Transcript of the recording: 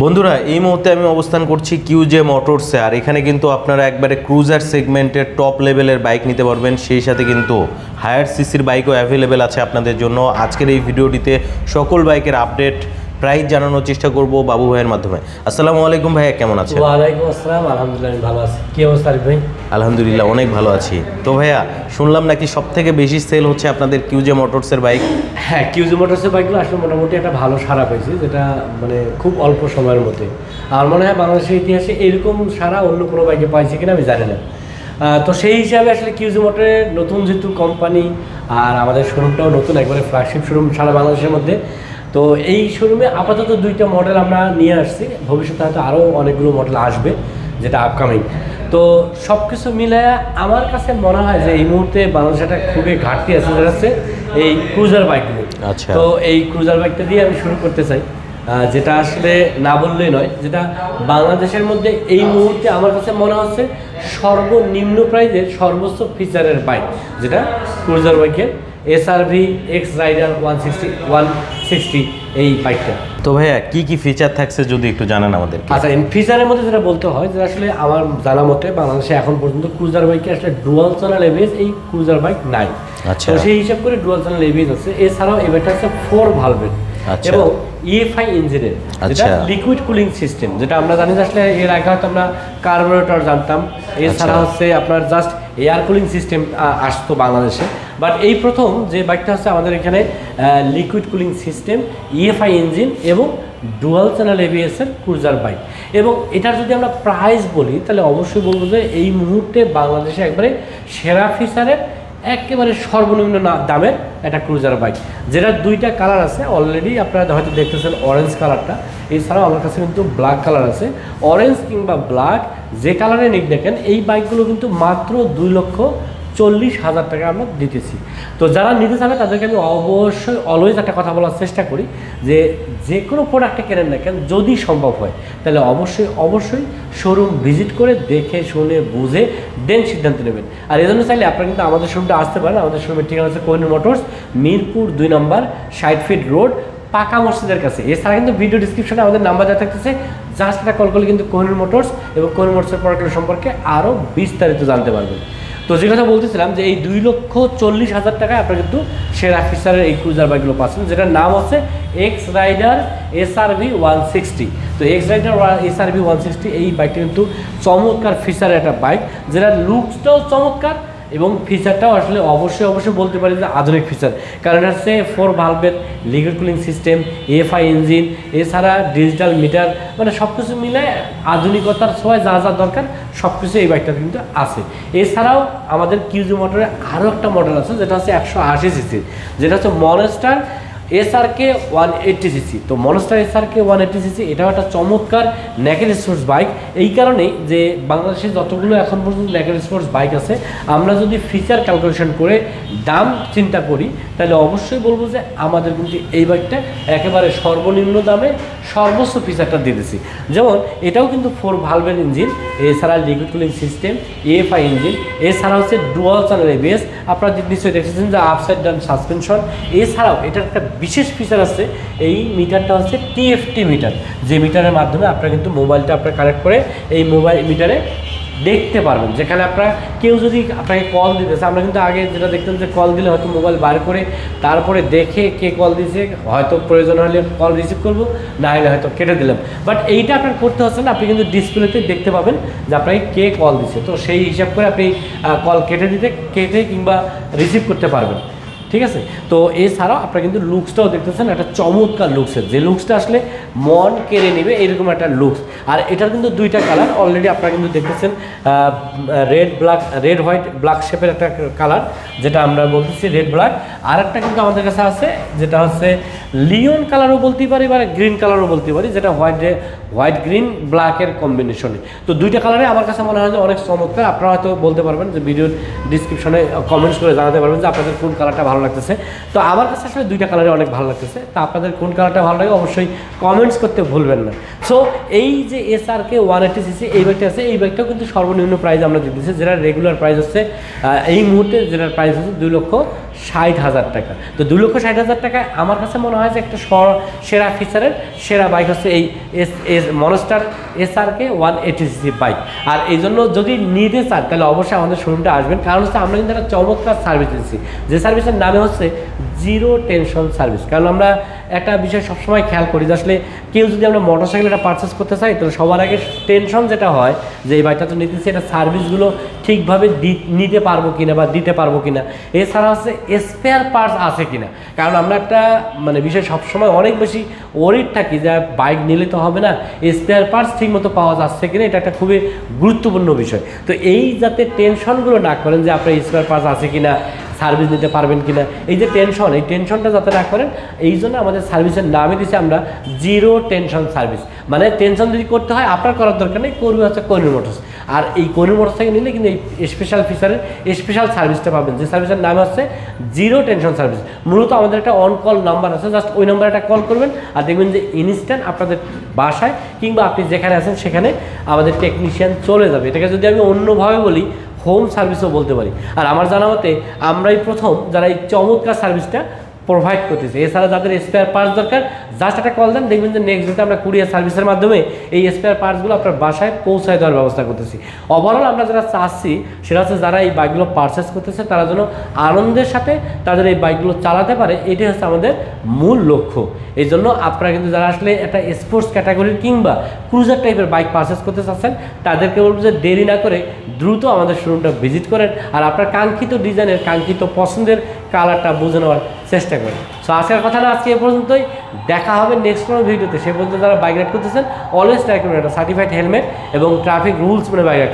বন্ধুরা এই মুহূর্তে আমি অবস্থান করছি কিউজে মোটরসে। আর এখানে কিন্তু আপনারা একবারে ক্রুজার সেগমেন্টের টপ লেভেলের বাইক নিতে পারবেন, সেই সাথে কিন্তু হায়ার সিসির বাইকও অ্যাভেলেবেল আছে আপনাদের জন্য। আজকের এই ভিডিওটিতে সকল বাইকের আপডেট প্রাইস জানানোর চেষ্টা করব বাবু ভাইয়ের মাধ্যমে। আসসালামু আলাইকুম ভাইয়া, কেমন আছেন? ওয়ালাইকুম আসসালাম, আলহামদুলিল্লাহ আমি ভালো আছি। কি অবস্থা আরিফ ভাই? আলহামদুলিল্লাহ অনেক ভালো আছি। তো ভাইয়া শুনলাম নাকি সবথেকে বেশি সেল হচ্ছে আপনাদের কিউজে মোটরসের বাইক? হ্যাঁ, কিউজি মোটরসের বাইকগুলো আসলে মোটামুটি একটা ভালো সাড়া পেয়েছে, যেটা মানে খুব অল্প সময়ের মধ্যে। আর মনে হয় বাংলাদেশের ইতিহাসে এরকম সাড়া অন্য কোনো বাইকে পাইছে কিনা আমি জানি না। তো সেই হিসাবে আসলে কিউজি মোটরের নতুন যেহেতু কোম্পানি, আর আমাদের শোরুমটাও নতুন, একবারে ফ্ল্যাগশিপ শোরুম সারা বাংলাদেশের মধ্যে। তো এই শোরুমে আপাতত দুইটা মডেল আমরা নিয়ে আসছি, ভবিষ্যতে হয়তো আরও অনেকগুলো মডেল আসবে যেটা আপকামিং। তো সব কিছু মিলে আমার কাছে মনে হয় যে এই মুহূর্তে বাংলাদেশে একটা খুবই ঘাটতি আছে, যেটা হচ্ছে এই ক্রুজার বাইকগুলো। আচ্ছা, তো এই ক্রুজার বাইকটা দিয়ে আমি শুরু করতে চাই, যেটা আসলে না বললেই নয়, যেটা বাংলাদেশের মধ্যে এই মুহূর্তে আমার কাছে মনে হচ্ছে সর্বনিম্ন প্রাইজের সর্বোচ্চ ফিচারের বাইক, যেটা ক্রুজার বাইকের এসআরভি এক্স রাইডার 160 এই বাইকটা। তো ভাইয়া কি কি ফিচার থাকছে যদি একটু জানান আমাদের। আচ্ছা, ফিচারের মধ্যে যেটা বলতে হয় যে আসলে আমার জানা মতে বাংলাদেশে এখন পর্যন্ত ক্রুজার বাইকে আসলে ডুয়াল চ্যানেল এবিএস এই ক্রুজার বাইক নাই। আচ্ছা, তো সেই হিসাব করে ডুয়াল চ্যানেল এবিএস আছে। এছাড়াও এই বাইকটা হচ্ছে 4 ভালভের এবং ইএফআই ইঞ্জিনের, যেটা লিকুইড কুলিং সিস্টেম, যেটা আমরা জানি যে আসলে এর আগে হয়তো আমরা কার্বোরেটর জানতাম, এছাড়া হচ্ছে আপনার জাস্ট এয়ার কুলিং সিস্টেম আসতো বাংলাদেশে। বাট এই প্রথম যে বাইকটা হচ্ছে আমাদের এখানে liquid cooling system, EFI engine এবং ডুয়াল চ্যানেল এবিএস এর ক্রুজার বাইক। এবং এটার যদি আমরা প্রাইস বলি তাহলে অবশ্যই বলবো যে এই মুহূর্তে বাংলাদেশে একবারে সেরা ফিচারের একেবারে সর্বনিম্ন দামের একটা ক্রুজার বাইক, যেটা দুইটা কালার আছে অলরেডি, আপনারা হয়তো দেখতেছেন অরেঞ্জ কালারটা। এছাড়াও আমার কাছে কিন্তু ব্ল্যাক কালার আছে। অরেঞ্জ কিংবা ব্ল্যাক যে কালারে নিক দেখেন, এই বাইকগুলো কিন্তু মাত্র 2,40,000 টাকা আমরা দিতেছি। তো যারা নিতে চাবে তাদেরকে আমি অবশ্যই অলওয়েজ একটা কথা বলার চেষ্টা করি যে যে কোনো প্রোডাক্টে কেনেন না কেন, যদি সম্ভব হয় তাহলে অবশ্যই শোরুম ভিজিট করে দেখে শুনে বুঝে দেন সিদ্ধান্ত নেবেন। আর এই জন্য চাইলে আপনারা কিন্তু আমাদের শোরুমটা আসতে পারেন। আমাদের শোরুমের ঠিকানা হচ্ছে কোহিনূর মোটরস, মিরপুর 2 নম্বর 60 ফিট রোড, পাকা মসজিদের কাছে। এছাড়া কিন্তু ভিডিও ডিসক্রিপশনে আমাদের নাম্বার দেওয়া থাকতেছে, জাস্ট একটা কল করলে কিন্তু কোহিনূর মোটরস এবং কোহিনূর মোটরসের প্রোডাক্টের সম্পর্কে আরও বিস্তারিত জানতে পারবেন। তো যে কথা বলতেছিলাম যে এই 2,40,000 টাকায় আপনারা কিন্তু সেরা ফিচারের এই ক্রুজার বাইকগুলো পাচ্ছেন, যেটার নাম হচ্ছে এক্স রাইডার এসআরভি 160। তো এক্স রাইডার এসআরভি 160 এই বাইকটা কিন্তু চমৎকার ফিচারের একটা বাইক, যেটা লুকসটাও চমৎকার এবং ফিচারটাও আসলে অবশ্যই বলতে পারি যে আধুনিক ফিচার। কারণ হচ্ছে 4 ভালভের liquid cooling system, FI engine, এছাড়া ডিজিটাল মিটার, মানে সব কিছু মিলে আধুনিকতার সময় যা যা দরকার সব কিছু এই বাইকটা কিন্তু আছে। এছাড়াও আমাদের কিউজি মোটরে আরও একটা মডেল আছে, যেটা হচ্ছে 180 সিসি, যেটা হচ্ছে মনস্টার এসআরকে 180 সিসি। তো মনস্টার এসআরকে 180 সিসি এটাও একটা চমৎকার নেকেড স্পোর্টস বাইক। এই কারণেই যে বাংলাদেশে যতগুলো এখন পর্যন্ত নেকেড স্পোর্টস বাইক আছে, আমরা যদি ফিচার ক্যালকুলেশন করে দাম চিন্তা করি তাহলে অবশ্যই বলবো যে আমাদের কিন্তু এই বাইকটা একেবারে সর্বনিম্ন দামে সর্বোচ্চ ফিচারটা দিতেছি। যেমন এটাও কিন্তু 4 ভালভের ইঞ্জিন, এছাড়া liquid cooling system, AFI engine, এছাড়া হচ্ছে ডুয়াল চ্যানেল এবিএস, আপনারা নিশ্চয়ই দেখেছেন যে আপসাইড ডাউন সাসপেনশন। এছাড়াও এটার একটা বিশেষ ফিচার আছে, এই মিটারটা হচ্ছে টিএফটি মিটার, যে মিটারের মাধ্যমে আপনারা কিন্তু মোবাইলটা আপনারা কানেক্ট করে এই মোবাইল মিটারে দেখতে পারবেন। যেখানে আপনারা কেউ যদি আপনাকে কল দিতেছে, আমরা কিন্তু আগে যেটা দেখতাম যে কল দিলে হয়তো মোবাইল বার করে তারপরে দেখে কে কল দিয়েছে, হয়তো প্রয়োজন হলে কল রিসিভ করবো, না হলে হয়তো কেটে দিলাম। বাট এইটা আপনার করতে হচ্ছে না, আপনি কিন্তু ডিসপ্লেতে দেখতে পাবেন যে আপনাকে কে কল দিচ্ছে। তো সেই হিসাব করে আপনি কল কেটে কিংবা রিসিভ করতে পারবেন, ঠিক আছে। তো এছাড়াও আপনারা কিন্তু লুকসটাও দেখতেছেন, একটা চমৎকার লুকসের, যে লুকসটা আসলে মন কেড়ে নেবে এরকম একটা লুকস। আর এটার কিন্তু দুইটা কালার অলরেডি আপনারা কিন্তু দেখতেছেন, রেড হোয়াইট ব্ল্যাক শেপের একটা কালার, যেটা আমরা বলতেছি রেড ব্ল্যাক। আর একটা কিন্তু আমাদের কাছে আছে যেটা হচ্ছে লিওন কালারও বলতে পারি বা গ্রিন কালারও বলতে পারি, যেটা হোয়াইট গ্রিন ব্ল্যাকের কম্বিনেশনে। তো দুইটা কালারে আমার কাছে মনে হয় যে অনেক চমৎকার। আপনারা হয়তো বলতে পারবেন যে ভিডিওর ডিসক্রিপশনে কমেন্টস করে জানাতে পারবেন যে আপনাদের কোন কালারটা ভালো ভালো লাগতেছে। তো আমার কাছে আসলে দুইটা কালারই অনেক ভালো লাগতেছে। তো আপনাদের কোন কালারটা ভালো লাগে অবশ্যই কমেন্টস করতে ভুলবেন না। সো এই যে SRK 180cc এই বাইকটা আছে, এই বাইকটাও কিন্তু সর্বনিম্ন প্রাইস আমরা দিতেছি, যেটা রেগুলার প্রাইস হচ্ছে এই মুহূর্তে যেটার প্রাইস হচ্ছে 2,60,000 টাকা। তো 2,60,000 টাকায় আমার কাছে মনে হয় যে একটা সেরা ফিচারের সেরা বাইক হচ্ছে এই মনস্টার SRK 180cc বাইক। আর এই জন্য যদি নিতে চান তাহলে অবশ্যই আমাদের শোরুমটা আসবেন, কারণ হচ্ছে আমরা কিন্তু একটা চমৎকার সার্ভিস দিচ্ছি, যে সার্ভিসের নামে হচ্ছে জিরো টেনশন সার্ভিস। কারণ আমরা একটা বিষয় সবসময় খেয়াল করি যে আসলে কেউ যদি আমরা মোটরসাইকেল এটা পারচেস করতে চাই তাহলে সবার আগে টেনশন যেটা হয় যে এই বাইকটা তো নিতেছি, এটা সার্ভিসগুলো ঠিকভাবে নিতে পারবো কিনা বা দিতে পারবো কিনা, এছাড়া হচ্ছে স্পেয়ার পার্টস আছে কিনা। কারণ আমরা একটা মানে বিষয় সবসময় অনেক বেশি ওরিড থাকি যে বাইক নিলে তো হবে না, স্পেয়ার পার্টস ঠিকমতো পাওয়া যাচ্ছে কিনা, এটা একটা খুবই গুরুত্বপূর্ণ বিষয়। তো এই যাতে টেনশনগুলো না করেন যে আপনার স্পেয়ার পার্টস আছে কিনা, সার্ভিস নিতে পারবেন কিনা, এই যে টেনশন, এই টেনশনটা যাতে না করেন, এই জন্য আমাদের সার্ভিসের নামে দিচ্ছি আমরা জিরো টেনশন সার্ভিস। মানে টেনশন যদি করতে হয় আপনার করার দরকার নেই, করবে হচ্ছে কোহিনূর মোটরস। আর এই কোহিনূর মোটরস থেকে নিলে কিন্তু এই স্পেশাল ফিচারের স্পেশাল সার্ভিসটা পাবেন, যে সার্ভিসের নাম হচ্ছে জিরো টেনশন সার্ভিস। মূলত আমাদের একটা অন কল নাম্বার আছে, জাস্ট ওই নাম্বারে একটা কল করবেন আর দেখবেন যে ইনস্ট্যান্ট আপনাদের বাসায় কিংবা আপনি যেখানে আছেন সেখানে আমাদের টেকনিশিয়ান চলে যাবে। এটাকে যদি আমি অন্যভাবে বলি হোম সার্ভিসও বলতে পারি। আর আমার জানা মতে আমরাই প্রথম যারা এই চমৎকার সার্ভিসটা প্রোভাইড করতেছে। এছাড়া যাদের স্পেয়ার পার্টস দরকার জাস্ট একটা কল দেন, দেখবেন যে নেক্সট ডেতে আমরা কুরিয়ার সার্ভিসের মাধ্যমে এই স্পেয়ার পার্টসগুলো আপনার বাসায় পৌঁছায় দেওয়ার ব্যবস্থা করতেছি। ওভারঅল আমরা যারা চাচ্ছি সেটা হচ্ছে যারা এই বাইকগুলো পারচেস করতেছে তারা যেন আনন্দের সাথে তাদের এই বাইকগুলো চালাতে পারে, এটাই হচ্ছে আমাদের মূল লক্ষ্য। এই জন্য আপনারা কিন্তু যারা আসলে একটা স্পোর্টস ক্যাটাগরির কিংবা ক্রুজার টাইপের বাইক পারচেস করতে চাচ্ছেন তাদেরকে বলবো যে দেরি না করে দ্রুত আমাদের শোরুমটা ভিজিট করেন আর আপনার কাঙ্ক্ষিত ডিজাইনের কাঙ্ক্ষিত পছন্দের কালারটা বুঝে নেওয়ার চেষ্টা করেন। সো আজকের কথা না আজকে এ পর্যন্তই, দেখা হবে নেক্সট কোনো ভিডিওতে। সে পর্যন্ত যারা বাইক রাইড করতেছেন অলওয়েজ ট্রাই করবেন একটা সার্টিফাইড হেলমেট এবং ট্রাফিক রুলস মেনে বাইক রাইড